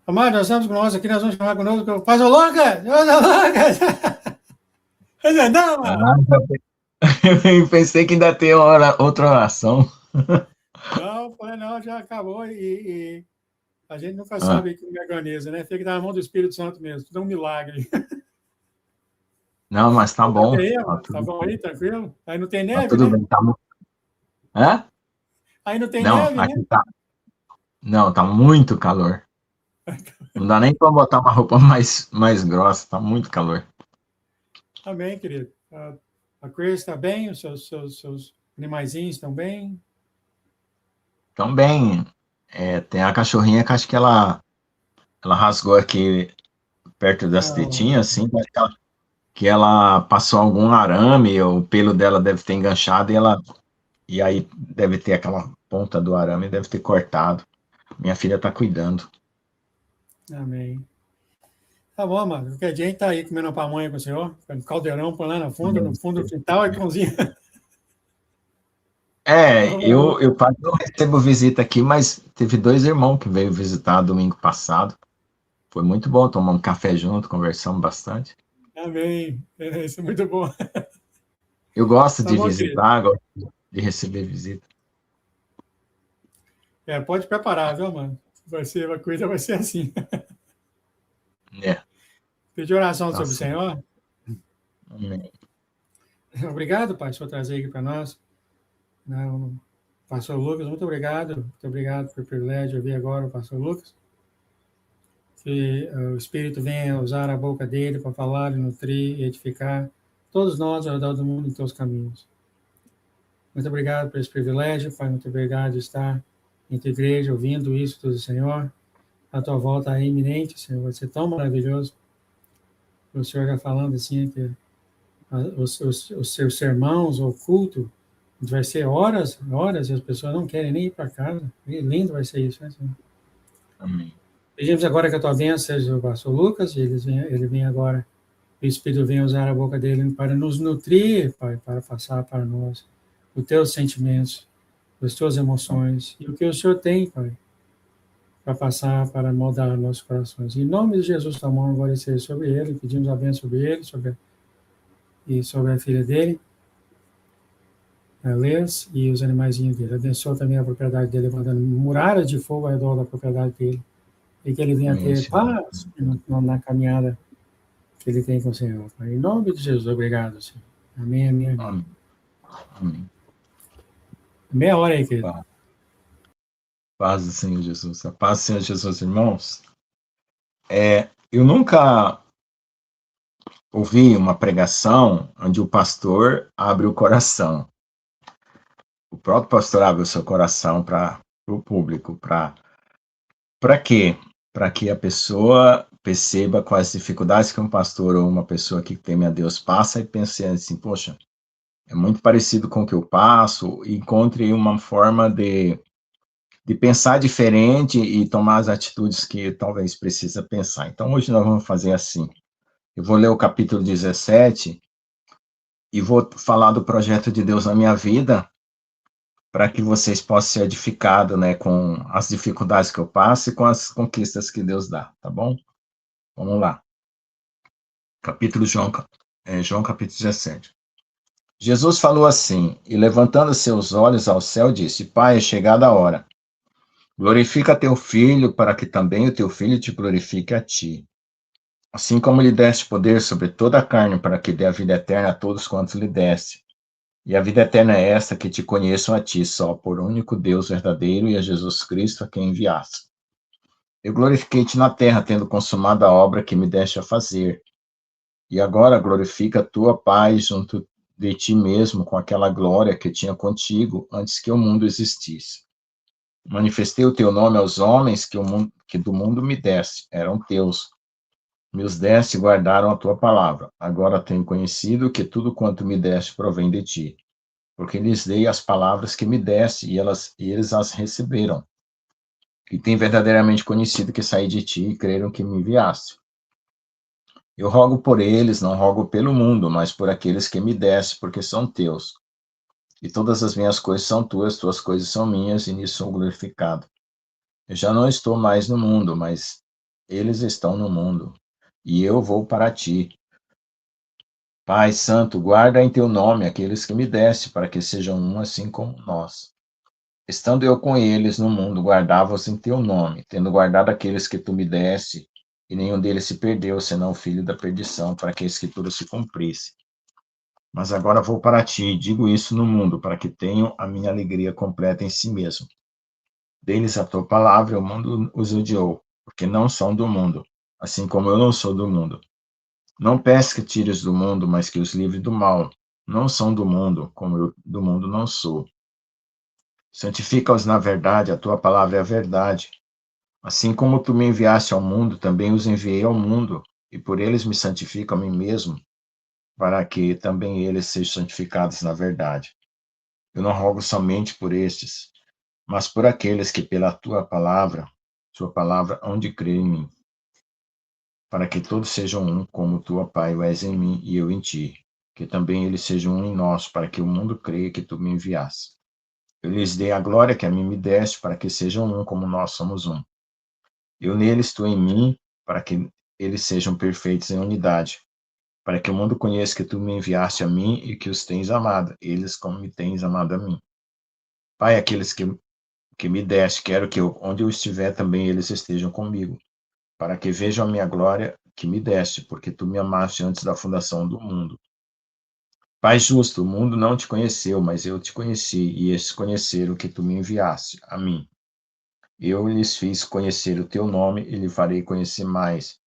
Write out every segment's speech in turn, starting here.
Amado, nós estamos com nós aqui, nós vamos chamar conosco o Pastor Lucas! Pastor Lucas! Não, Ah, mano. eu pensei que ainda tem outra oração. Não, foi não, já acabou e a gente nunca Ah, sabe como é que organiza, né? Fica na mão do Espírito Santo mesmo, tudo é um milagre. não, mas tá E bom. aí, mano, tá bom aí, tranquilo? Aí não tem Tá neve, tudo né? bem. Hã? Aí não tem Não, neve, né? aqui tá. Não, tá muito calor. Não dá nem para botar uma roupa mais grossa, tá muito calor. Amém, querido. A Chris está bem, os seus animaizinhos estão bem. Também, tem a cachorrinha que acho que ela rasgou aqui perto das Ah, tetinhas, assim, que ela passou algum arame, o pelo dela deve ter enganchado e aí deve ter aquela ponta do arame, deve ter cortado. Minha filha tá cuidando. amém. Tá bom, mano. Qualquer dia a gente tá aí comendo uma pamonha com o senhor, um caldeirão põe lá no fundo do quintal e cozinha. Eu quase não recebo visita aqui, mas teve 2 irmãos que veio visitar domingo passado. Foi muito bom, tomamos um café junto, conversamos bastante. Amém. Isso é muito bom. Eu gosto Tá de bom, querido. visitar, gosto de receber visita. Pode preparar, viu, mano? A coisa vai ser assim. É, Pedir oração tá sobre o certo. Senhor. Amém. Obrigado, Pai, por trazer aqui para nós. O Pastor Lucas, muito obrigado. Muito obrigado pelo privilégio de ouvir agora o Pastor Lucas. Que o Espírito venha usar a boca dele para falar, nutrir e edificar todos nós ao redor do mundo em teus caminhos. Muito obrigado por esse privilégio, Pai. Muito obrigado de estar em tua igreja, ouvindo isso do Senhor. A tua volta é iminente, Senhor. Vai ser tão maravilhoso. O Senhor já falando assim, que os seus sermãos, o culto, vai ser horas, horas, e as pessoas não querem nem ir para casa. E lindo vai ser isso, né, Senhor? Amém. Pedimos agora que a tua bênção seja o pastor Lucas, e ele vem agora, o Espírito vem usar a boca dele para nos nutrir, Pai, para passar para nós os teus sentimentos, as tuas emoções, e o que o Senhor tem, Pai, para passar, para moldar nossos corações. Em nome de Jesus, tua mão agora seja sobre ele, pedimos a bênção sobre ele, sobre a filha dele, a Lês, e os animaizinhos dele. Abençoa também a propriedade dele, levantando muralhas de fogo ao redor da propriedade dele, e que ele venha Amém, ter Senhor. paz na caminhada que ele tem com o Senhor. Pai. Em nome de Jesus, obrigado, Senhor. Amém, amém, amém. Amém. Amém. Meia hora aí, querido. Paz do Senhor Jesus. A paz do Senhor Jesus, irmãos. Eu nunca ouvi uma pregação onde o pastor abre o coração. O próprio pastor abre o seu coração para o público. Para quê? Para que a pessoa perceba quais dificuldades que um pastor ou uma pessoa que teme a Deus passa e pense assim, poxa, é muito parecido com o que eu passo, e encontre uma forma de pensar diferente e tomar as atitudes que talvez precisa pensar. Então, hoje nós vamos fazer assim. Eu vou ler o capítulo 17 e vou falar do projeto de Deus na minha vida, para que vocês possam ser edificados, né, com as dificuldades que eu passo e com as conquistas que Deus dá, tá bom? Vamos lá. João capítulo 17. Jesus falou assim, e levantando seus olhos ao céu, disse, Pai, é chegada a hora. Glorifica teu filho, para que também o teu filho te glorifique a ti. Assim como lhe deste poder sobre toda a carne, para que dê a vida eterna a todos quantos lhe deste. E a vida eterna é esta, que te conheçam a ti só, por único Deus verdadeiro, e a Jesus Cristo a quem enviaste. Eu glorifiquei-te na terra, tendo consumado a obra que me deste a fazer. E agora glorifica a tua paz junto de ti mesmo, com aquela glória que tinha contigo antes que o mundo existisse. Manifestei o teu nome aos homens que do mundo me deste, eram teus. Me os deste e guardaram a tua palavra. Agora tenho conhecido que tudo quanto me deste provém de ti, porque lhes dei as palavras que me deste e eles as receberam. E têm verdadeiramente conhecido que saí de ti e creram que me enviaste. Eu rogo por eles, não rogo pelo mundo, mas por aqueles que me deste, porque são teus. E todas as minhas coisas são tuas coisas são minhas, e nisso sou glorificado. Eu já não estou mais no mundo, mas eles estão no mundo, e eu vou para ti. Pai Santo, guarda em teu nome aqueles que me deste, para que sejam um assim como nós. Estando eu com eles no mundo, guardava-os em teu nome, tendo guardado aqueles que tu me deste, e nenhum deles se perdeu, senão o filho da perdição, para que a Escritura se cumprisse. Mas agora vou para ti, e digo isso no mundo, para que tenham a minha alegria completa em si mesmo. Deles a tua palavra, o mundo os odiou, porque não são do mundo, assim como eu não sou do mundo. Não peço que tires do mundo, mas que os livre do mal. Não são do mundo, como eu do mundo não sou. Santifica-os na verdade, a tua palavra é a verdade. Assim como tu me enviaste ao mundo, também os enviei ao mundo, e por eles me santifico a mim mesmo, para que também eles sejam santificados na verdade. Eu não rogo somente por estes, mas por aqueles que pela tua palavra hão de crer em mim, para que todos sejam um, como tu, ó Pai, o és em mim e eu em ti, que também eles sejam um em nós, para que o mundo creia que tu me enviaste. Eu lhes dei a glória que a mim me deste, para que sejam um, como nós somos um. Eu neles, tu em mim, para que eles sejam perfeitos em unidade, para que o mundo conheça que tu me enviaste a mim e que os tens amado, eles como me tens amado a mim. Pai, aqueles que me deste, quero que onde eu estiver também eles estejam comigo, para que vejam a minha glória que me deste, porque tu me amaste antes da fundação do mundo. Pai justo, o mundo não te conheceu, mas eu te conheci, e estes conheceram que tu me enviaste a mim. Eu lhes fiz conhecer o teu nome e lhe farei conhecer mais,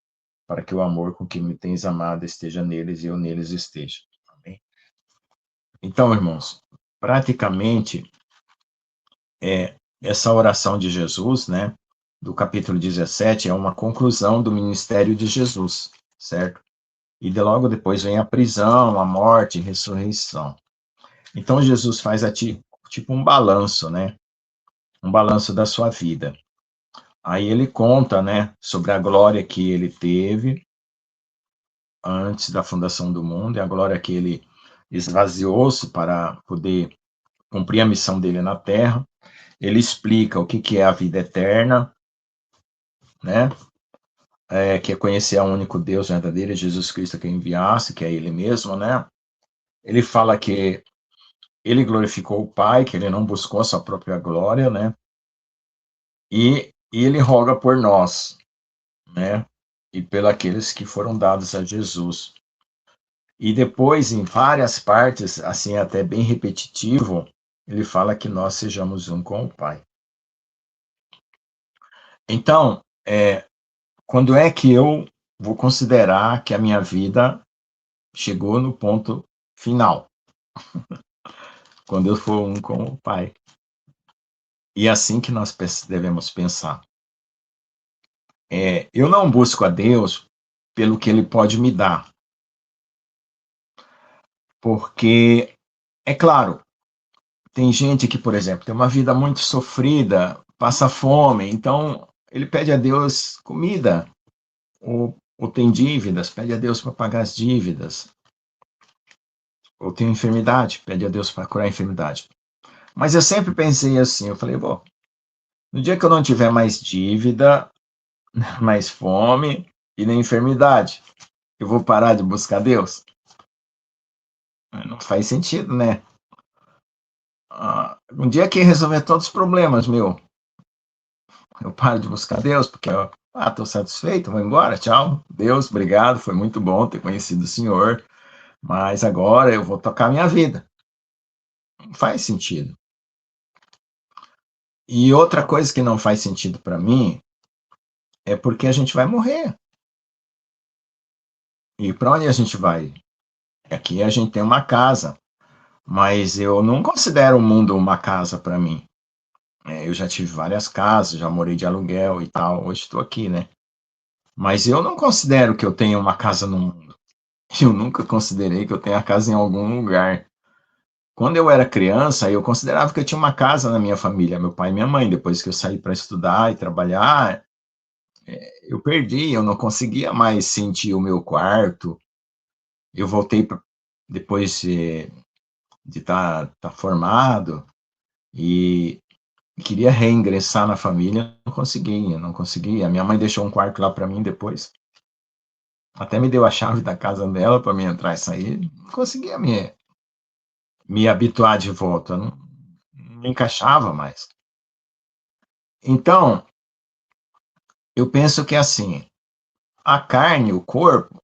para que o amor com que me tens amado esteja neles e eu neles esteja. Amém? Então, irmãos, praticamente, essa oração de Jesus, né, do capítulo 17, é uma conclusão do ministério de Jesus, certo? E logo depois vem a prisão, a morte e ressurreição. Então, Jesus faz tipo um balanço, né? Um balanço da sua vida. Aí ele conta, né, sobre a glória que ele teve antes da fundação do mundo e a glória que ele esvaziou-se para poder cumprir a missão dele na Terra. Ele explica o que é a vida eterna, né? Que é conhecer a único Deus verdadeiro, Jesus Cristo que enviasse, que é Ele mesmo, né? Ele fala que ele glorificou o Pai, que ele não buscou a sua própria glória, né? E ele roga por nós, né? E pelos aqueles que foram dados a Jesus. E depois, em várias partes, assim, até bem repetitivo, ele fala que nós sejamos um com o Pai. Então, quando é que eu vou considerar que a minha vida chegou no ponto final? Quando eu for um com o Pai. E é assim que nós devemos pensar. Eu não busco a Deus pelo que Ele pode me dar. Porque, é claro, tem gente que, por exemplo, tem uma vida muito sofrida, passa fome, então ele pede a Deus comida, ou tem dívidas, pede a Deus para pagar as dívidas, ou tem enfermidade, pede a Deus para curar a enfermidade. Mas eu sempre pensei assim, eu falei, bom, no dia que eu não tiver mais dívida, mais fome e nem enfermidade, eu vou parar de buscar Deus? Não faz sentido, né? Um dia que resolver todos os problemas, eu paro de buscar Deus, porque estou satisfeito, vou embora, tchau. Deus, obrigado, foi muito bom ter conhecido o Senhor, mas agora eu vou tocar minha vida. Não faz sentido. E outra coisa que não faz sentido para mim é porque a gente vai morrer. E para onde a gente vai? Aqui a gente tem uma casa, mas eu não considero o mundo uma casa para mim. Eu já tive várias casas, já morei de aluguel e tal, hoje estou aqui, né? Mas eu não considero que eu tenha uma casa no mundo. Eu nunca considerei que eu tenha casa em algum lugar. Quando eu era criança, eu considerava que eu tinha uma casa na minha família, meu pai e minha mãe. Depois que eu saí para estudar e trabalhar, eu perdi, eu não conseguia mais sentir o meu quarto. Eu voltei depois de estar formado, e queria reingressar na família, não conseguia, não conseguia. Minha mãe deixou um quarto lá para mim depois. Até me deu a chave da casa dela para mim entrar e sair. Não conseguia me habituar de volta, não me encaixava mais. Então, eu penso que assim, a carne, o corpo,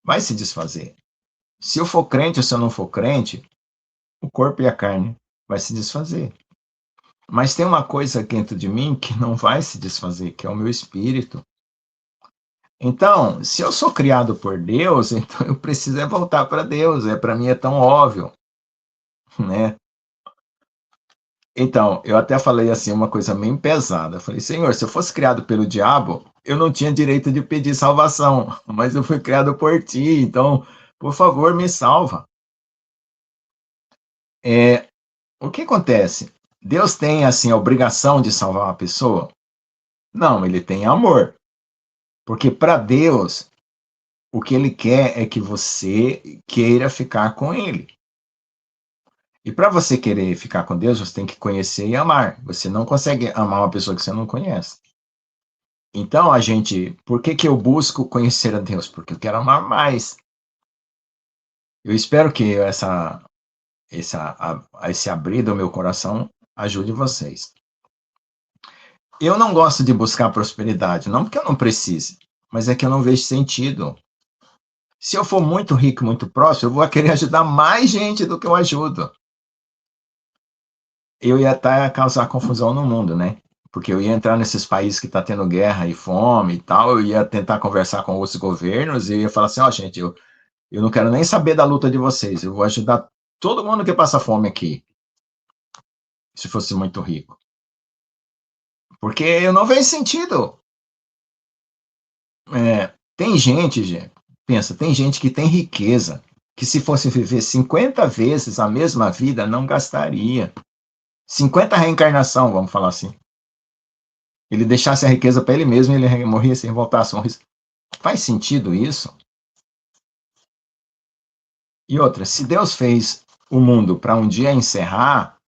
vai se desfazer. Se eu for crente ou se eu não for crente, o corpo e a carne vai se desfazer. Mas tem uma coisa dentro de mim que não vai se desfazer, que é o meu espírito. Então, se eu sou criado por Deus, então eu preciso é voltar para Deus. Para mim é tão óbvio, né? Então, eu até falei assim uma coisa meio pesada. Eu falei, Senhor, se eu fosse criado pelo diabo, eu não tinha direito de pedir salvação, mas eu fui criado por ti, então, por favor, me salva. O que acontece? Deus tem, assim, a obrigação de salvar uma pessoa? Não, ele tem amor. Porque para Deus, o que ele quer é que você queira ficar com ele. E para você querer ficar com Deus, você tem que conhecer e amar. Você não consegue amar uma pessoa que você não conhece. Então, por que que eu busco conhecer a Deus? Porque eu quero amar mais. Eu espero que esse abrir do meu coração ajude vocês. Eu não gosto de buscar prosperidade, não porque eu não precise, mas é que eu não vejo sentido. Se eu for muito rico, muito próximo, eu vou querer ajudar mais gente do que eu ajudo. Eu ia até causar confusão no mundo, né? Porque eu ia entrar nesses países que está tendo guerra e fome e tal, eu ia tentar conversar com outros governos e ia falar assim, ó, gente, eu não quero nem saber da luta de vocês, eu vou ajudar todo mundo que passa fome aqui, se fosse muito rico. Porque eu não vejo sentido. Tem gente, pensa, tem gente que tem riqueza, que se fosse viver 50 vezes a mesma vida, não gastaria. 50 reencarnação, vamos falar assim. Ele deixasse a riqueza para ele mesmo e ele morria sem voltar. Faz sentido isso? E outra, se Deus fez o mundo para um dia encerrar,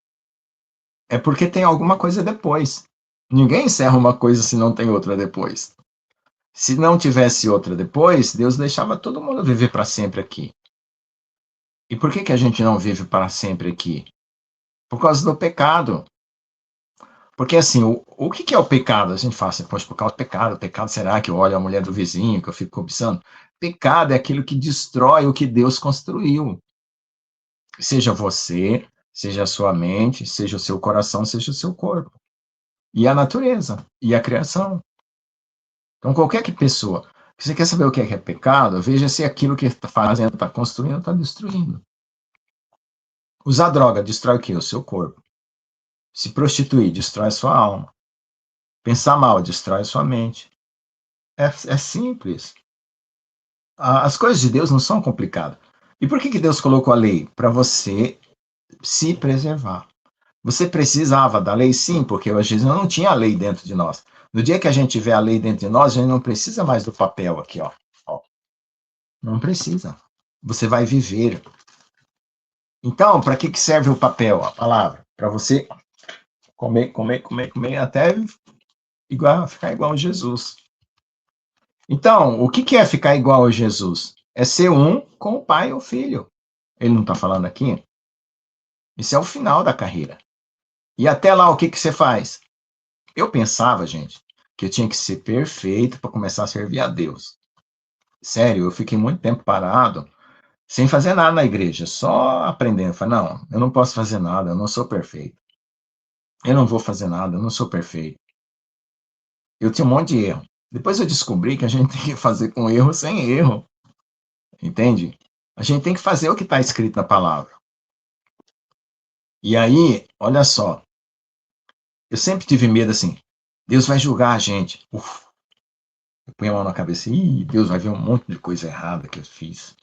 é porque tem alguma coisa depois. Ninguém encerra uma coisa se não tem outra depois. Se não tivesse outra depois, Deus deixava todo mundo viver para sempre aqui. E por que que a gente não vive para sempre aqui? Por causa do pecado. Porque assim, o que que é o pecado? A gente fala assim, poxa, por causa do pecado, pecado será que eu olho a mulher do vizinho, que eu fico cobiçando? Pecado é aquilo que destrói o que Deus construiu. Seja você, seja a sua mente, seja o seu coração, seja o seu corpo. E a natureza, e a criação. Então, qualquer pessoa, você quer saber o que é pecado, veja se aquilo que está fazendo, está construindo, está destruindo. Usar droga destrói o quê? O seu corpo. Se prostituir, destrói a sua alma. Pensar mal, destrói a sua mente. É simples. As coisas de Deus não são complicadas. E por que que Deus colocou a lei? Para você se preservar. Você precisava da lei? Sim, porque hoje não tinha a lei dentro de nós. No dia que a gente tiver a lei dentro de nós, a gente não precisa mais do papel aqui, ó. Não precisa. Você vai viver. Então, para que serve o papel, a palavra? Para você comer, comer, comer, comer, até ficar igual a Jesus. Então, o que é ficar igual a Jesus? É ser um com o Pai ou o Filho. Ele não está falando aqui? Isso é o final da carreira. E até lá, o que você faz? Eu pensava, gente, que eu tinha que ser perfeito para começar a servir a Deus. Sério, eu fiquei muito tempo parado, sem fazer nada na igreja, só aprendendo. Falei, não, eu não posso fazer nada, eu não sou perfeito. Eu não vou fazer nada, eu não sou perfeito. Eu tinha um monte de erro. Depois eu descobri que a gente tem que fazer com erro sem erro. Entende? A gente tem que fazer o que está escrito na palavra. E aí, olha só, eu sempre tive medo assim, Deus vai julgar a gente. Uf, eu ponho a mão na cabeça, ih, Deus vai ver um monte de coisa errada que eu fiz.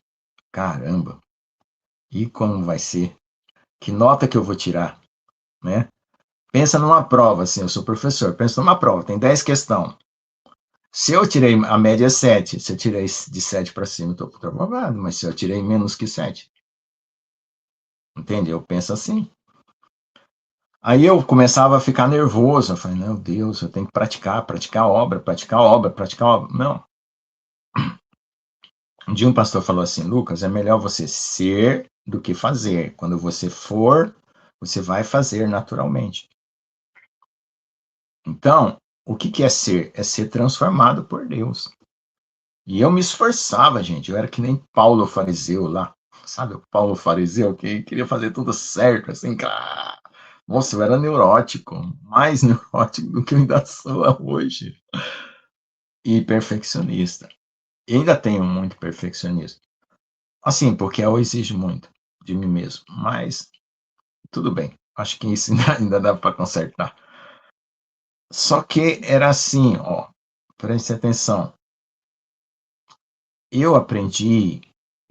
Caramba, e como vai ser? Que nota que eu vou tirar, né? Pensa numa prova, assim, eu sou professor, pensa numa prova, tem 10 questões. Se eu tirei a média 7, se eu tirei de 7 para cima, estou aprovado, mas se eu tirei menos que 7, entende? Eu penso assim. Aí eu começava a ficar nervoso. Eu falei, meu Deus, eu tenho que praticar obra, praticar obra, praticar obra. Não. Um dia um pastor falou assim, Lucas, é melhor você ser do que fazer. Quando você for, você vai fazer naturalmente. Então, o que é ser? É ser transformado por Deus. E eu me esforçava, gente. Eu era que nem Paulo fariseu lá. Sabe o Paulo fariseu que queria fazer tudo certo, assim, cara. Nossa, eu era neurótico. Mais neurótico do que eu ainda sou hoje. E perfeccionista. E ainda tenho muito perfeccionismo. Assim, porque eu exijo muito de mim mesmo. Mas, tudo bem. Acho que isso ainda dá para consertar. Só que era assim, ó. Preste atenção. Eu aprendi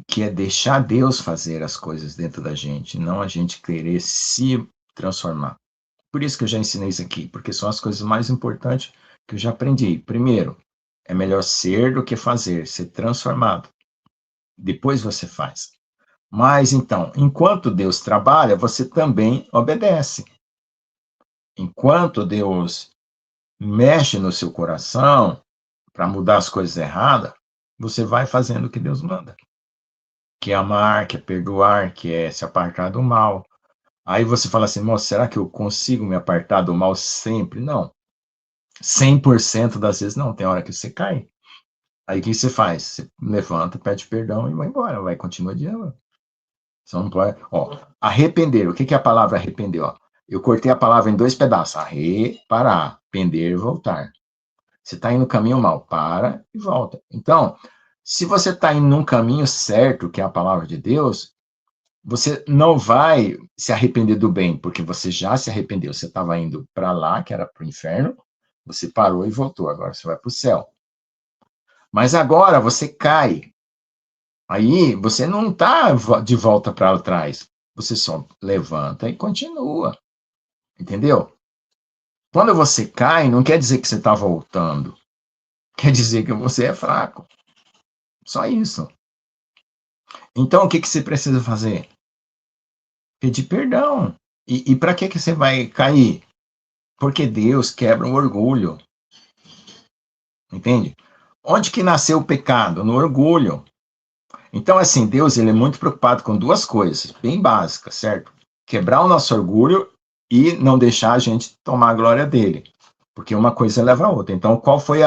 que é deixar Deus fazer as coisas dentro da gente, não a gente querer se transformar. Por isso que eu já ensinei isso aqui, porque são as coisas mais importantes que eu já aprendi. Primeiro, é melhor ser do que fazer, ser transformado. Depois você faz. Mas então, enquanto Deus trabalha, você também obedece. Enquanto Deus mexe no seu coração para mudar as coisas erradas, você vai fazendo o que Deus manda. Que é amar, que é perdoar, que é se apartar do mal. Aí você fala assim, moça, será que eu consigo me apartar do mal sempre? Não. 100% das vezes não. Tem hora que você cai. Aí o que você faz? Você levanta, pede perdão e vai embora. Vai, continua adiante. Você não pode... Ó, arrepender. O que é a palavra arrepender? Ó, eu cortei a palavra em 2 pedaços. Parar, pender e voltar. Você está indo no caminho mal. Para e volta. Então, se você está indo num caminho certo, que é a palavra de Deus, você não vai se arrepender do bem, porque você já se arrependeu. Você estava indo para lá, que era para o inferno, você parou e voltou. Agora você vai para o céu. Mas agora você cai. Aí você não está de volta para trás. Você só levanta e continua. Entendeu? Quando você cai, não quer dizer que você está voltando. Quer dizer que você é fraco. Só isso. Então, o que você precisa fazer? Pedir perdão. E para que você vai cair? Porque Deus quebra o orgulho. Entende? Onde que nasceu o pecado? No orgulho. Então, assim, Deus ele é muito preocupado com 2 coisas, bem básicas, certo? Quebrar o nosso orgulho e não deixar a gente tomar a glória dele. Porque uma coisa leva a outra. Então, qual foi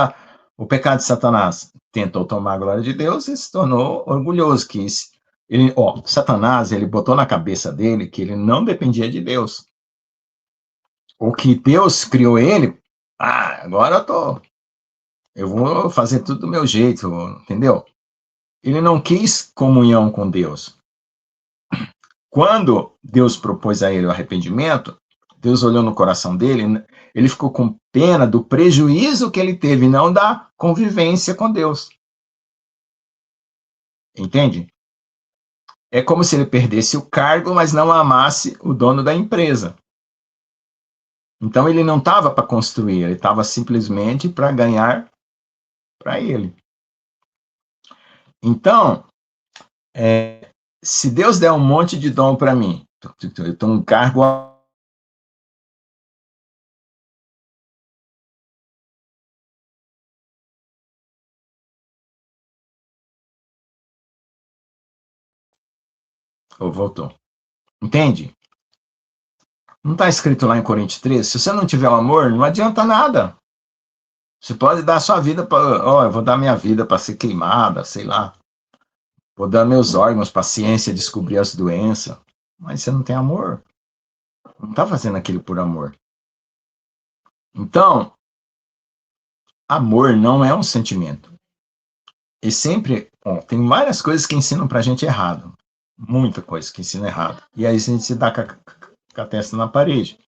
o pecado de Satanás? Tentou tomar a glória de Deus e se tornou orgulhoso. Satanás, ele botou na cabeça dele que ele não dependia de Deus. O que Deus criou ele, agora eu vou fazer tudo do meu jeito, entendeu? Ele não quis comunhão com Deus. Quando Deus propôs a ele o arrependimento, Deus olhou no coração dele, ele ficou com pena do prejuízo que ele teve, não da convivência com Deus. Entende? É como se ele perdesse o cargo, mas não amasse o dono da empresa. Então ele não estava para construir, ele estava simplesmente para ganhar para ele. Então, se Deus der um monte de dom para mim, eu estou um cargo. Voltou. Entende? Não está escrito lá em Coríntios 13? Se você não tiver o amor, não adianta nada. Você pode dar a sua vida para. Eu vou dar minha vida para ser queimada, sei lá. Vou dar meus órgãos para a ciência descobrir as doenças. Mas você não tem amor. Não está fazendo aquilo por amor. Então, amor não é um sentimento. E sempre. Tem várias coisas que ensinam para a gente errado. Muita coisa que ensina errado. E aí a gente se dá com a testa na parede.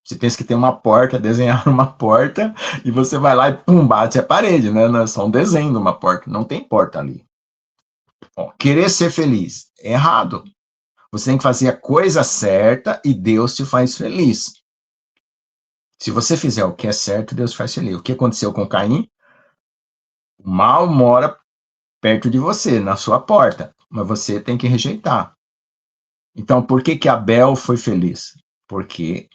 Você pensa que tem uma porta, desenhar uma porta, e você vai lá e pum, bate a parede, né? É só um desenho de uma porta, não tem porta ali. Querer ser feliz é errado. Você tem que fazer a coisa certa e Deus te faz feliz. Se você fizer o que é certo, Deus faz feliz. O que aconteceu com Caim? O mal mora perto de você, na sua porta, mas você tem que rejeitar. Então, por que Abel foi feliz? Porque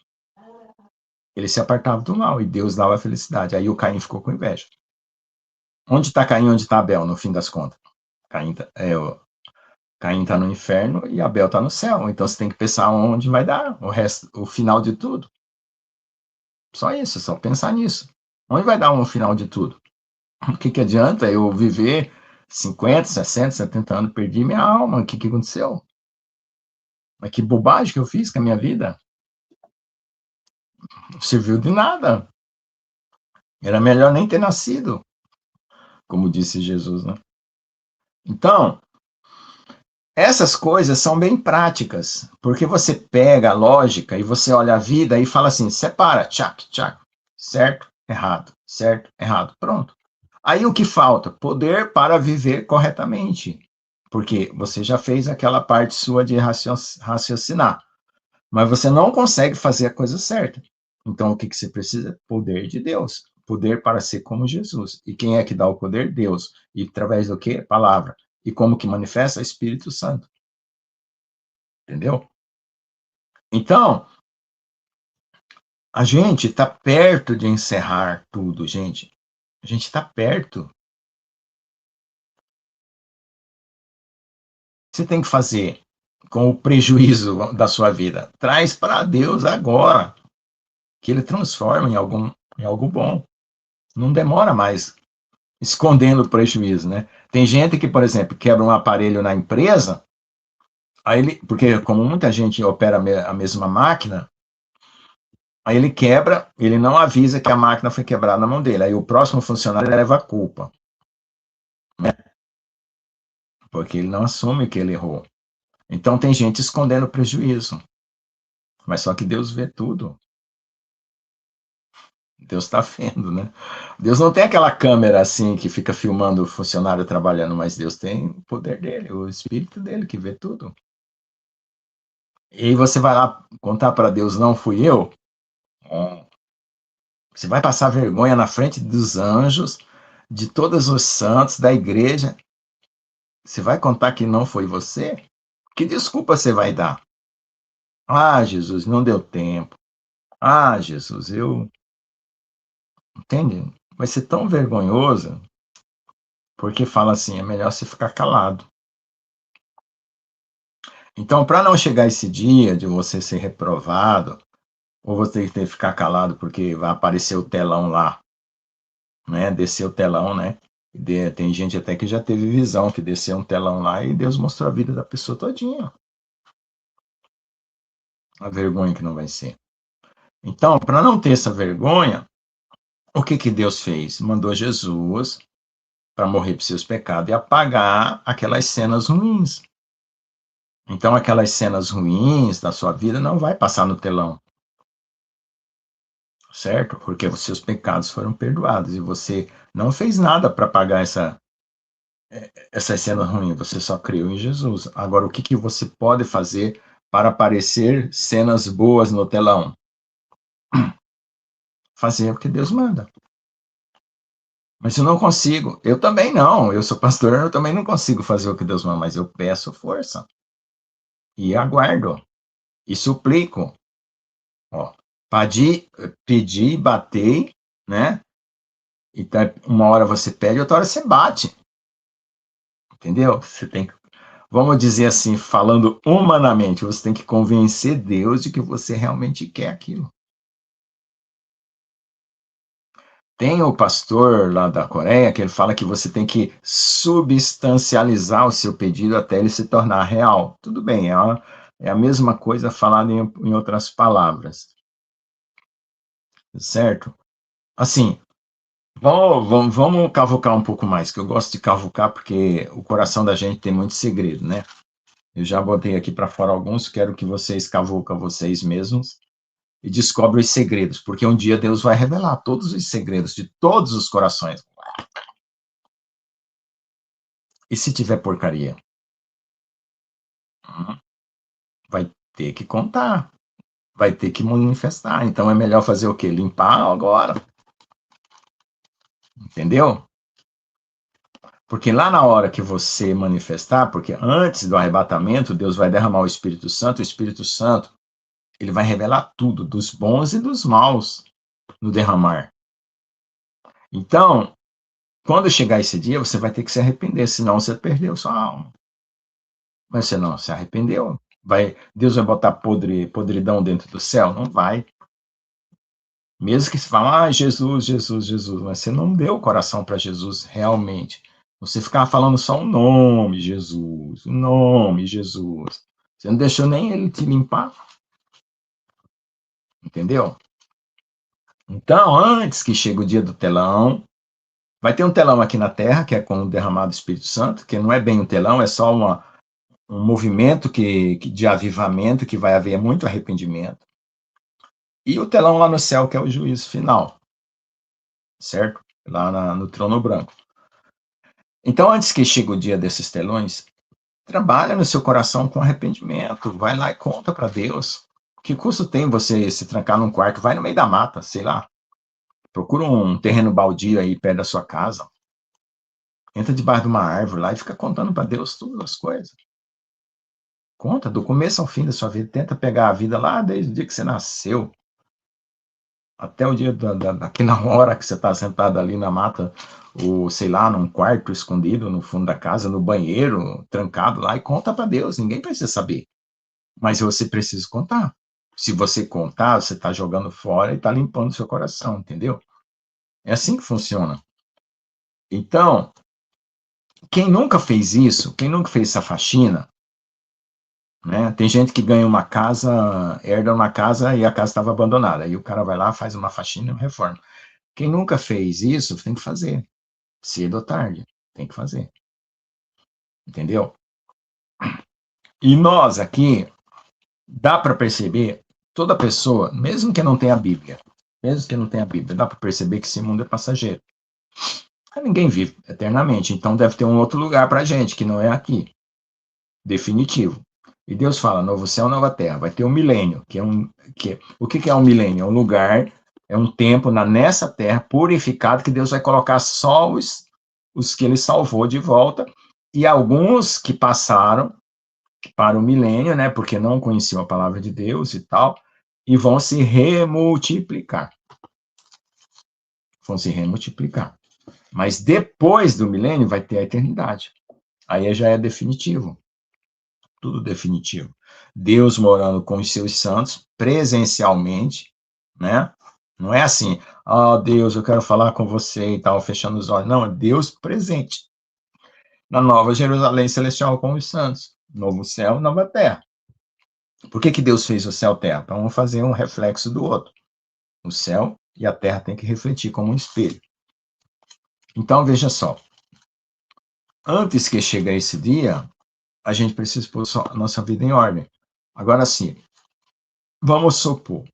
Ele se apartava do mal e Deus dava a felicidade. Aí o Caim ficou com inveja. Onde está Caim, onde está Abel, no fim das contas? Caim está no inferno e Abel está no céu. Então você tem que pensar onde vai dar o resto, o final de tudo. Só isso, só pensar nisso. Onde vai dar um final de tudo? O que adianta eu viver 50, 60, 70 anos, perdi minha alma, o que aconteceu? Mas que bobagem que eu fiz com a minha vida. Não serviu de nada. Era melhor nem ter nascido, como disse Jesus, né? Então, essas coisas são bem práticas, porque você pega a lógica e você olha a vida e fala assim, separa, tchac, tchac, certo, errado, pronto. Aí o que falta? Poder para viver corretamente, porque você já fez aquela parte sua de raciocinar, mas você não consegue fazer a coisa certa. Então o que você precisa? Poder de Deus, poder para ser como Jesus. E quem é que dá o poder? Deus. E através do quê? Palavra. E como que manifesta? Espírito Santo. Entendeu? Então, a gente está perto de encerrar tudo, gente. A gente está perto. Você tem que fazer com o prejuízo da sua vida. Traz para Deus agora, que Ele transforma em algo bom. Não demora mais escondendo o prejuízo, né? Tem gente que, por exemplo, quebra um aparelho na empresa, aí ele, porque como muita gente opera a mesma máquina, aí ele quebra, ele não avisa que a máquina foi quebrada na mão dele. Aí o próximo funcionário leva a culpa, né? Porque ele não assume que ele errou. Então tem gente escondendo prejuízo. Mas só que Deus vê tudo. Deus está vendo, né? Deus não tem aquela câmera assim que fica filmando o funcionário trabalhando, mas Deus tem o poder dele, o espírito dele que vê tudo. E aí você vai lá contar para Deus, não fui eu? Você vai passar vergonha na frente dos anjos, de todos os santos, da igreja. Você vai contar que não foi você? Que desculpa você vai dar? Ah, Jesus, não deu tempo. Ah, Jesus, eu. Entende? Vai ser tão vergonhoso, porque fala assim: é melhor você ficar calado. Então, para não chegar esse dia de você ser reprovado, ou você ter que ficar calado porque vai aparecer o telão lá, né? Descer o telão, né? Tem gente até que já teve visão que desceu um telão lá e Deus mostrou a vida da pessoa todinha. A vergonha que não vai ser. Então, para não ter essa vergonha, o que Deus fez? Mandou Jesus para morrer por seus pecados e apagar aquelas cenas ruins. Então, aquelas cenas ruins da sua vida não vai passar no telão, certo? Porque os seus pecados foram perdoados e você não fez nada para pagar essa cena ruim, você só creu em Jesus. Agora, o que você pode fazer para aparecer cenas boas no telão? Fazer o que Deus manda. Mas eu não consigo. Eu também não. Eu sou pastor, eu também não consigo fazer o que Deus manda, mas eu peço força. E aguardo. E suplico. Ó, pedir, bater, né? Então, uma hora você pede, outra hora você bate. Entendeu? Você tem que, vamos dizer assim, falando humanamente, você tem que convencer Deus de que você realmente quer aquilo. Tem o pastor lá da Coreia que ele fala que você tem que substancializar o seu pedido até ele se tornar real. Tudo bem, é a mesma coisa falada em outras palavras. Certo? Assim, vamos cavucar um pouco mais, que eu gosto de cavucar porque o coração da gente tem muito segredo, né? Eu já botei aqui para fora alguns, quero que vocês cavucam vocês mesmos e descobrem os segredos, porque um dia Deus vai revelar todos os segredos de todos os corações. E se tiver porcaria? Vai ter que contar, vai ter que manifestar. Então é melhor fazer o quê? Limpar agora. Entendeu? Porque lá na hora que você manifestar, porque antes do arrebatamento, Deus vai derramar o Espírito Santo Ele vai revelar tudo, dos bons e dos maus, no derramar. Então, quando chegar esse dia, você vai ter que se arrepender, senão você perdeu sua alma. Mas você não se arrependeu. Deus vai botar podridão dentro do céu? Não vai. Mesmo que você fale, Jesus, Jesus, Jesus, mas você não deu o coração para Jesus realmente. Você ficava falando só o nome Jesus, o nome Jesus. Você não deixou nem ele te limpar. Entendeu? Então, antes que chegue o dia do telão, vai ter um telão aqui na Terra, que é com o derramado do Espírito Santo, que não é bem um telão, é só um movimento de avivamento, que vai haver muito arrependimento. E o telão lá no céu, que é o juízo final. Certo? Lá no trono branco. Então, antes que chegue o dia desses telões, trabalha no seu coração com arrependimento. Vai lá e conta para Deus. Que custo tem você se trancar num quarto? Vai no meio da mata, sei lá. Procura um terreno baldio aí perto da sua casa. Entra debaixo de uma árvore lá e fica contando para Deus todas as coisas. Conta do começo ao fim da sua vida. Tenta pegar a vida lá desde o dia que você nasceu até o dia daquela hora que você está sentado ali na mata, ou sei lá, num quarto escondido no fundo da casa, no banheiro, trancado lá, e conta para Deus. Ninguém precisa saber. Mas você precisa contar. Se você contar, você está jogando fora e está limpando seu coração, entendeu? É assim que funciona. Então, quem nunca fez isso, quem nunca fez essa faxina, né? Tem gente que ganha uma casa, herda uma casa e a casa estava abandonada. Aí o cara vai lá, faz uma faxina e uma reforma. Quem nunca fez isso, tem que fazer. Cedo ou tarde, tem que fazer. Entendeu? E nós aqui, dá para perceber, toda pessoa, mesmo que não tenha Bíblia, dá para perceber que esse mundo é passageiro. Ninguém vive eternamente, então deve ter um outro lugar para a gente, que não é aqui. Definitivo. E Deus fala, novo céu, nova terra. Vai ter um milênio, o que é um milênio? É um lugar, é um tempo nessa terra purificado que Deus vai colocar só os que ele salvou de volta e alguns que passaram para o milênio, né, porque não conheciam a palavra de Deus e tal, e vão se remultiplicar. Vão se remultiplicar. Mas depois do milênio vai ter a eternidade. Aí já é definitivo. Tudo definitivo. Deus morando com os seus santos, presencialmente, né? Não é assim, Deus, eu quero falar com você e tal, fechando os olhos. Não, é Deus presente. Na nova Jerusalém celestial com os santos. Novo céu, nova terra. Por que Deus fez o céu e a terra? Para um fazer um reflexo do outro. O céu e a terra têm que refletir como um espelho. Então, veja só. Antes que chegue esse dia, a gente precisa pôr a nossa vida em ordem. Agora sim, vamos supor,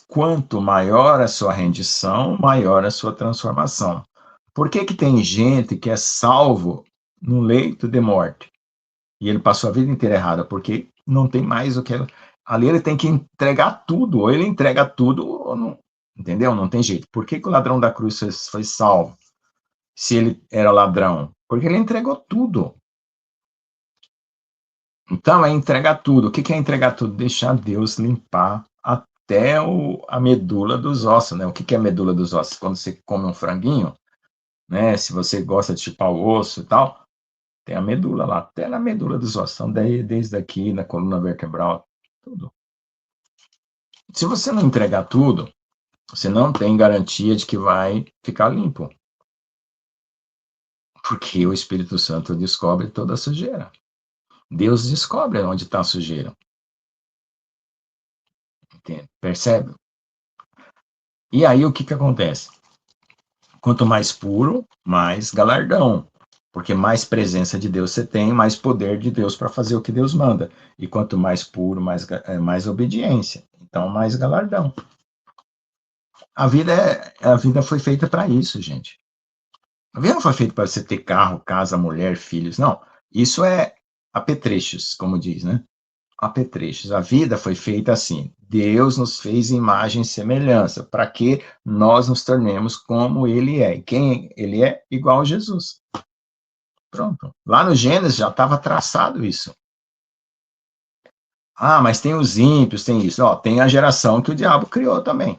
quanto maior a sua rendição, maior a sua transformação. Por que tem gente que é salvo no leito de morte? E ele passou a vida inteira errada, porque não tem mais o que... Ali ele tem que entregar tudo, ou ele entrega tudo, ou não... Entendeu? Não tem jeito. Por que o ladrão da cruz foi salvo? Se ele era ladrão? Porque ele entregou tudo. Então, é entregar tudo. O que é entregar tudo? Deixar Deus limpar até a medula dos ossos, né? O que é a medula dos ossos? Quando você come um franguinho, né? Se você gosta de chupar o osso e tal, tem a medula lá, até na medula dos ossos. Então, desde aqui, na coluna vertebral, tudo. Se você não entregar tudo, você não tem garantia de que vai ficar limpo. Porque o Espírito Santo descobre toda a sujeira. Deus descobre onde está a sujeira. Entende? Percebe? E aí o que acontece? Quanto mais puro, mais galardão. Porque mais presença de Deus você tem, mais poder de Deus para fazer o que Deus manda. E quanto mais puro, mais obediência. Então, mais galardão. A vida foi feita para isso, gente. A vida não foi feita para você ter carro, casa, mulher, filhos. Não. Isso é apetrechos, como diz, né? Apetrechos. A vida foi feita assim. Deus nos fez imagem e semelhança, para que nós nos tornemos como Ele é. E quem Ele é? Igual a Jesus. Pronto. Lá no Gênesis já estava traçado isso. Ah, mas tem os ímpios, tem isso. Ó, tem a geração que o diabo criou também.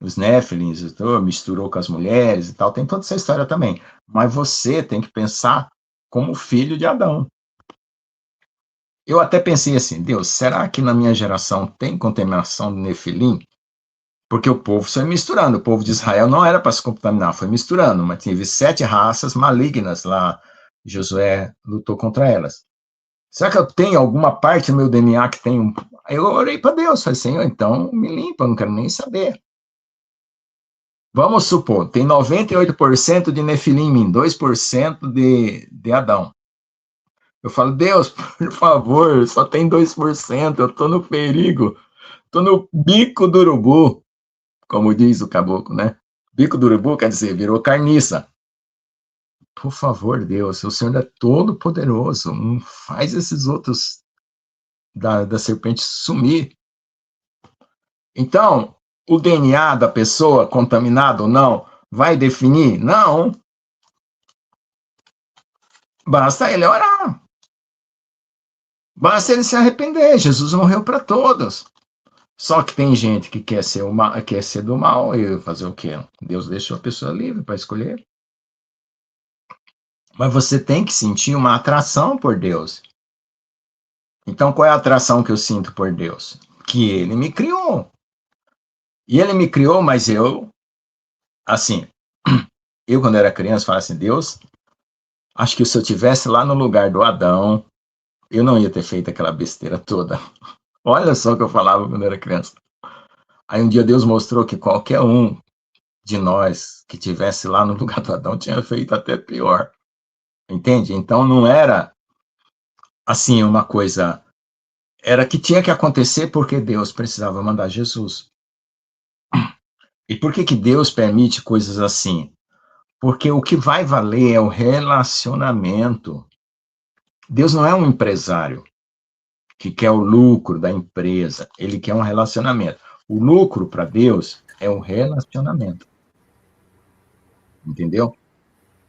Os Néfilins, misturou com as mulheres e tal, tem toda essa história também. Mas você tem que pensar como filho de Adão. Eu até pensei assim, Deus, será que na minha geração tem contaminação de Nefilim? Porque o povo foi misturando, o povo de Israel não era para se contaminar, foi misturando, mas teve 7 raças malignas lá, Josué lutou contra elas. Será que eu tenho alguma parte do meu DNA que tem um... Eu orei para Deus, falei, Senhor, então me limpa, eu não quero nem saber. Vamos supor, tem 98% de Nefilim em mim, 2% de Adão. Eu falo, Deus, por favor, só tem 2%, eu estou no perigo, estou no bico do urubu, como diz o caboclo, né? Bico do urubu quer dizer, virou carniça. Por favor, Deus, o Senhor é todo poderoso, não faz esses outros da serpente sumir. Então, o DNA da pessoa, contaminado ou não, vai definir? Não. Basta ele orar. Basta ele se arrepender. Jesus morreu para todos. Só que tem gente que quer ser, quer ser do mal e fazer o quê? Deus deixou a pessoa livre para escolher. Mas você tem que sentir uma atração por Deus. Então, qual é a atração que eu sinto por Deus? Que ele me criou. E ele me criou, mas eu, assim, eu quando era criança, falava assim, Deus, acho que se eu tivesse lá no lugar do Adão, eu não ia ter feito aquela besteira toda. Olha só o que eu falava quando era criança. Aí um dia Deus mostrou que qualquer um de nós que tivesse lá no lugar do Adão tinha feito até pior. Entende? Então não era assim uma coisa, era que tinha que acontecer porque Deus precisava mandar Jesus. E por que que Deus permite coisas assim? Porque o que vai valer é o relacionamento. Deus não é um empresário que quer o lucro da empresa, ele quer um relacionamento. O lucro para Deus é o relacionamento. Entendeu?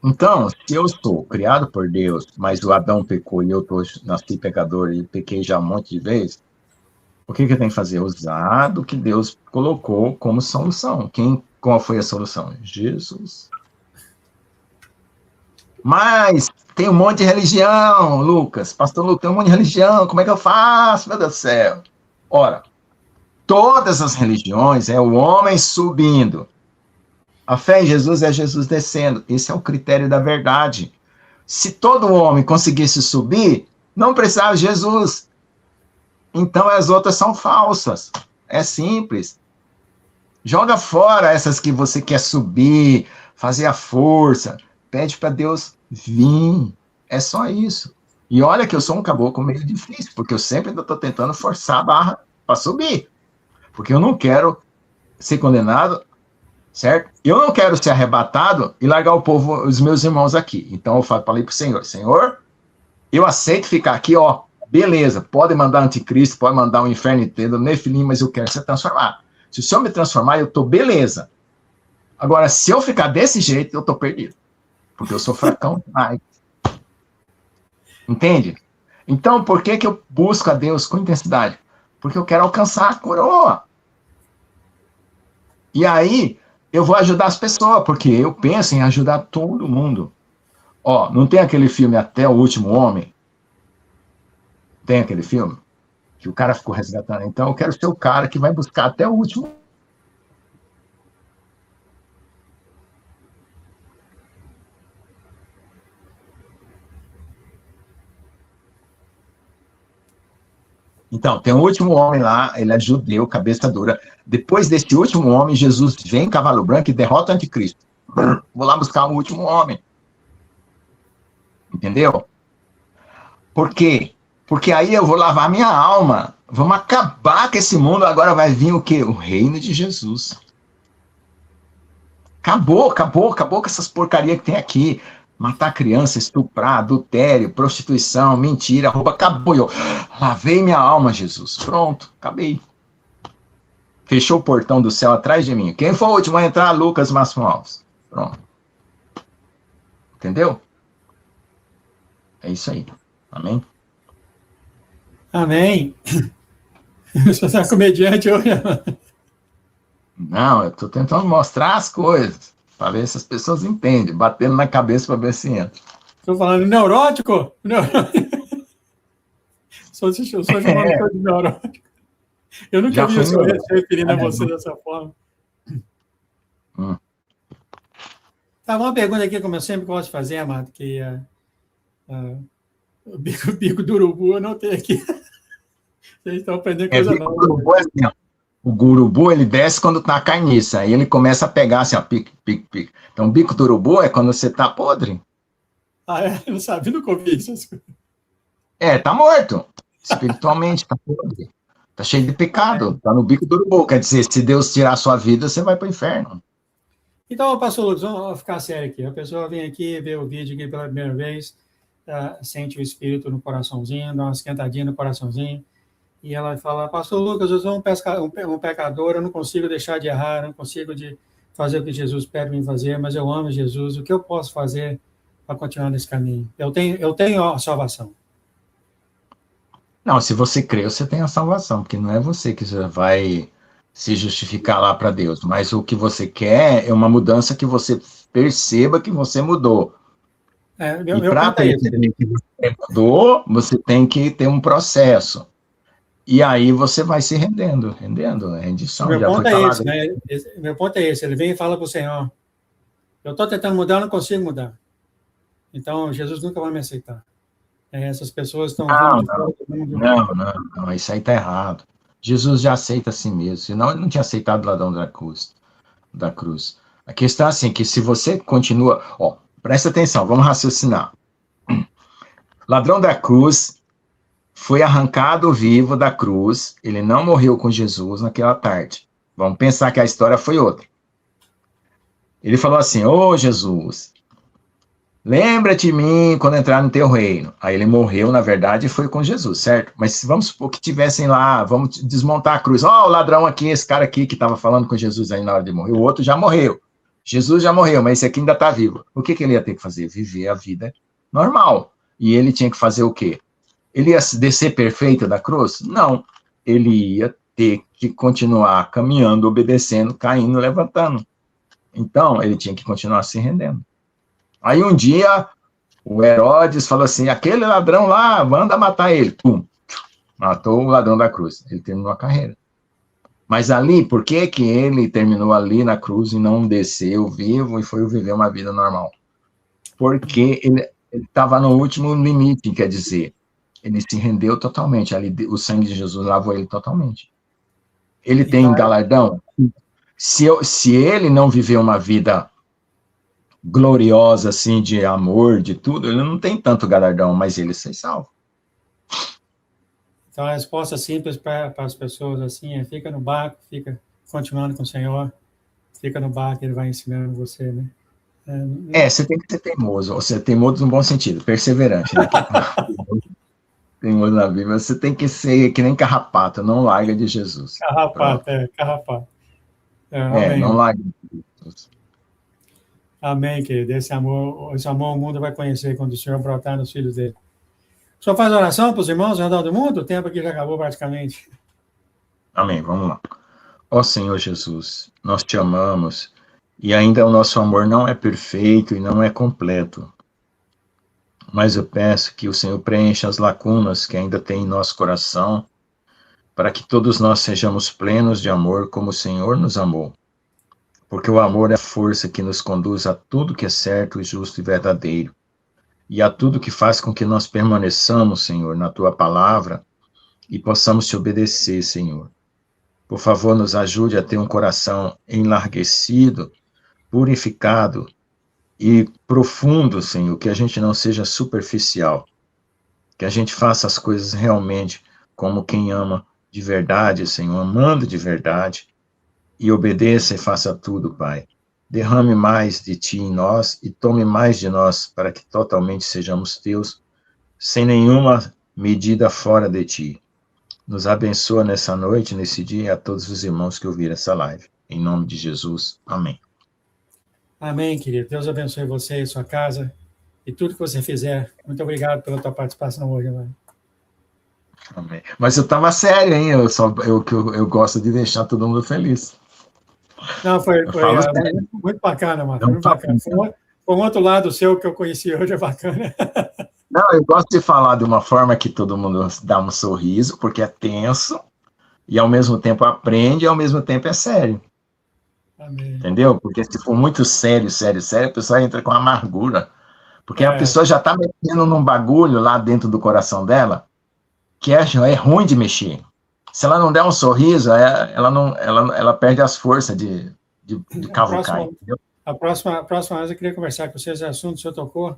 Então, se eu sou criado por Deus, mas o Adão pecou e eu nasci pecador e pequei já um monte de vezes, o que eu tenho que fazer? Usar do que Deus colocou como solução. Qual foi a solução? Jesus. Mas tem um monte de religião, Lucas. Pastor Lucas, tem um monte de religião. Como é que eu faço? Meu Deus do céu. Ora, todas as religiões é o homem subindo. A fé em Jesus é Jesus descendo. Esse é o critério da verdade. Se todo homem conseguisse subir, não precisava de Jesus. Então as outras são falsas. É simples. Joga fora essas que você quer subir, fazer a força. Pede para Deus vir. É só isso. E olha que eu sou um caboclo meio difícil, porque eu sempre estou tentando forçar a barra para subir. Porque eu não quero ser condenado, certo? Eu não quero ser arrebatado e largar o povo, os meus irmãos aqui. Então eu falei para o Senhor, Senhor, eu aceito ficar aqui, ó, beleza, pode mandar anticristo, pode mandar um inferno inteiro, Nefilim, mas eu quero ser transformado. Se o Senhor me transformar, eu tô beleza. Agora, se eu ficar desse jeito, eu tô perdido. Porque eu sou fracão demais. Entende? Então, por que eu busco a Deus com intensidade? Porque eu quero alcançar a coroa. E aí, eu vou ajudar as pessoas, porque eu penso em ajudar todo mundo. Ó, não tem aquele filme Até o Último Homem? Tem aquele filme? Que o cara ficou resgatando. Então, eu quero ser o cara que vai buscar até o último. Então, tem um último homem lá, ele é judeu, cabeça dura. Depois desse último homem, Jesus vem em cavalo branco e derrota o anticristo. Vou lá buscar o último homem. Entendeu? Por quê? Porque aí eu vou lavar minha alma. Vamos acabar com esse mundo. Agora vai vir o quê? O reino de Jesus. Acabou com essas porcarias que tem aqui. Matar criança, estuprar, adultério, prostituição, mentira, roubo. Acabou. Eu lavei minha alma, Jesus. Pronto, acabei. Fechou o portão do céu atrás de mim. Quem foi o último a entrar? Lucas Máximo Alves. Pronto. Entendeu? É isso aí. Amém? Amém. Você está comediante hoje? Não, eu estou tentando mostrar as coisas, para ver se as pessoas entendem, batendo na cabeça para ver se entra. Estou falando neurótico? Só chamando É, coisa de neurótico. Eu nunca já vi o fui senhor neurótico. se referindo a você dessa forma. Hum. Tá, uma pergunta aqui, como eu sempre gosto de fazer, amado, que o bico do urubu eu não tenho aqui. Vocês estão aprendendo coisa Bico nova. do urubu é assim, ó. O urubu, ele desce quando tá carniça, aí ele começa a pegar assim, ó, pique, pique, pique. Então, o bico do urubu é quando você tá podre. Ah, é? Eu não sabia, nunca ouvi isso. Tá morto. Espiritualmente, tá podre. Tá cheio de pecado, tá no bico do urubu. Quer dizer, se Deus tirar a sua vida, você vai pro inferno. Então, pastor Lucas, vamos ficar sério aqui. A pessoa vem aqui, vê o vídeo aqui pela primeira vez, sente o espírito no coraçãozinho, dá uma esquentadinha no coraçãozinho, e ela fala, pastor Lucas, eu sou um pecador, eu não consigo deixar de errar, eu não consigo de fazer o que Jesus pede me fazer, mas eu amo Jesus, o que eu posso fazer para continuar nesse caminho? Eu tenho a salvação. Não, se você crê, você tem a salvação, porque não é você que vai se justificar lá para Deus, mas o que você quer é uma mudança que você perceba que você mudou. E Meu para ponto é esse. perceber que você mudou, você tem que ter um processo. E aí você vai se rendendo, a rendição, Meu já foi ponto é esse, falado. né? Meu ponto é esse. Ele vem e fala para o Senhor, eu estou tentando mudar, eu não consigo mudar. Então, Jesus nunca vai me aceitar. Essas pessoas estão vindo Não, de fora do mundo. não, isso aí está errado. Jesus já aceita a si mesmo, senão ele não tinha aceitado o ladrão da cruz. A questão é assim, que se você continua, presta atenção, vamos raciocinar. Ladrão da cruz foi arrancado vivo da cruz, ele não morreu com Jesus naquela tarde. Vamos pensar que a história foi outra. Ele falou assim, Jesus, lembra-te de mim quando entrar no teu reino. Aí ele morreu, na verdade, e foi com Jesus, certo? Mas vamos supor que tivessem lá, vamos desmontar a cruz. O ladrão aqui, esse cara aqui que estava falando com Jesus aí na hora de morrer, o outro já morreu. Jesus já morreu, mas esse aqui ainda está vivo. O que ele ia ter que fazer? Viver a vida normal. E ele tinha que fazer o quê? Ele ia descer perfeito da cruz? Não. Ele ia ter que continuar caminhando, obedecendo, caindo, levantando. Então, ele tinha que continuar se rendendo. Aí um dia, o Herodes falou assim, aquele ladrão lá, manda matar ele. Pum, matou o ladrão da cruz. Ele terminou a carreira. Mas ali, por que ele terminou ali na cruz e não desceu vivo e foi viver uma vida normal? Porque ele estava no último limite, quer dizer, ele se rendeu totalmente. Ali, o sangue de Jesus lavou ele totalmente. Ele tem Então, galardão? Se ele não viveu uma vida gloriosa, assim, de amor, de tudo, ele não tem tanto galardão, mas ele se salva. então a resposta simples para as pessoas assim é fica no barco, fica continuando com o Senhor, fica no barco, ele vai ensinando você, né? Você tem que ser teimoso, ou seja, teimoso no bom sentido, perseverante, né? Teimoso na Bíblia, você tem que ser que nem carrapato, não larga de Jesus. Carrapato, carrapato. Não Amém. larga de Jesus. Amém, querido. Esse amor o mundo vai conhecer quando o Senhor brotar nos filhos dele. O senhor faz oração para os irmãos ao redor do mundo? O tempo aqui já acabou praticamente. Amém, vamos lá. Ó Senhor Jesus, nós te amamos e ainda o nosso amor não é perfeito e não é completo. Mas eu peço que o Senhor preencha as lacunas que ainda tem em nosso coração, para que todos nós sejamos plenos de amor como o Senhor nos amou. Porque o amor é a força que nos conduz a tudo que é certo, justo e verdadeiro, e a tudo que faz com que nós permaneçamos, Senhor, na tua palavra e possamos te obedecer, Senhor. Por favor, nos ajude a ter um coração enlarguecido, purificado e profundo, Senhor, que a gente não seja superficial, que a gente faça as coisas realmente como quem ama de verdade, Senhor, amando de verdade, e obedeça e faça tudo, Pai. Derrame mais de Ti em nós e tome mais de nós para que totalmente sejamos Teus, sem nenhuma medida fora de Ti. Nos abençoa nessa noite, nesse dia, e a todos os irmãos que ouviram essa live. Em nome de Jesus, amém. Amém, querido. Deus abençoe você e sua casa e tudo que você fizer. Muito obrigado pela tua participação hoje, mano. Amém. Mas eu estava sério, hein? Eu gosto de deixar todo mundo feliz. Não, Eu falo sério. muito bacana, Marcos. Não, Muito bacana. Foi um outro lado seu que eu conheci hoje, é bacana. não, eu gosto de falar de uma forma que todo mundo dá um sorriso, porque é tenso, e ao mesmo tempo aprende, e ao mesmo tempo é sério. Amém. Entendeu? Porque se for muito sério, sério, sério, a pessoa entra com amargura. Porque a É, pessoa já está mexendo num bagulho lá dentro do coração dela, que é ruim de mexer. Se ela não der um sorriso, ela perde as forças de a cavucar, próxima, entendeu? a próxima vez eu queria conversar com vocês, assunto que o senhor tocou,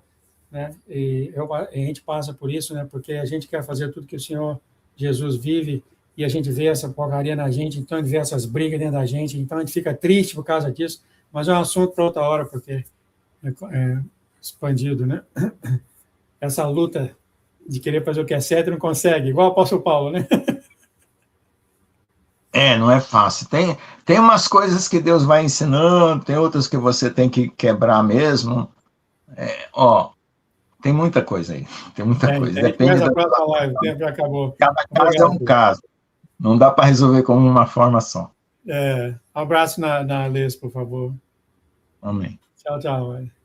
né? A gente passa por isso, né? Porque a gente quer fazer tudo que o Senhor Jesus vive e a gente vê essa porcaria na gente, então a gente vê essas brigas dentro da gente, então a gente fica triste por causa disso, mas é um assunto para outra hora, porque é expandido, né? Essa luta de querer fazer o que é certo e não consegue, igual o apóstolo Paulo, né? Não é fácil. Tem umas coisas que Deus vai ensinando, tem outras que você tem que quebrar mesmo. Ó, tem muita coisa aí, tem muita coisa. A gente Depende começa a da. próxima live, o tempo já acabou. Cada caso é Obrigado, um filho. caso. Não dá para resolver com uma forma só. Um abraço na Liz, por favor. Amém. Tchau, tchau.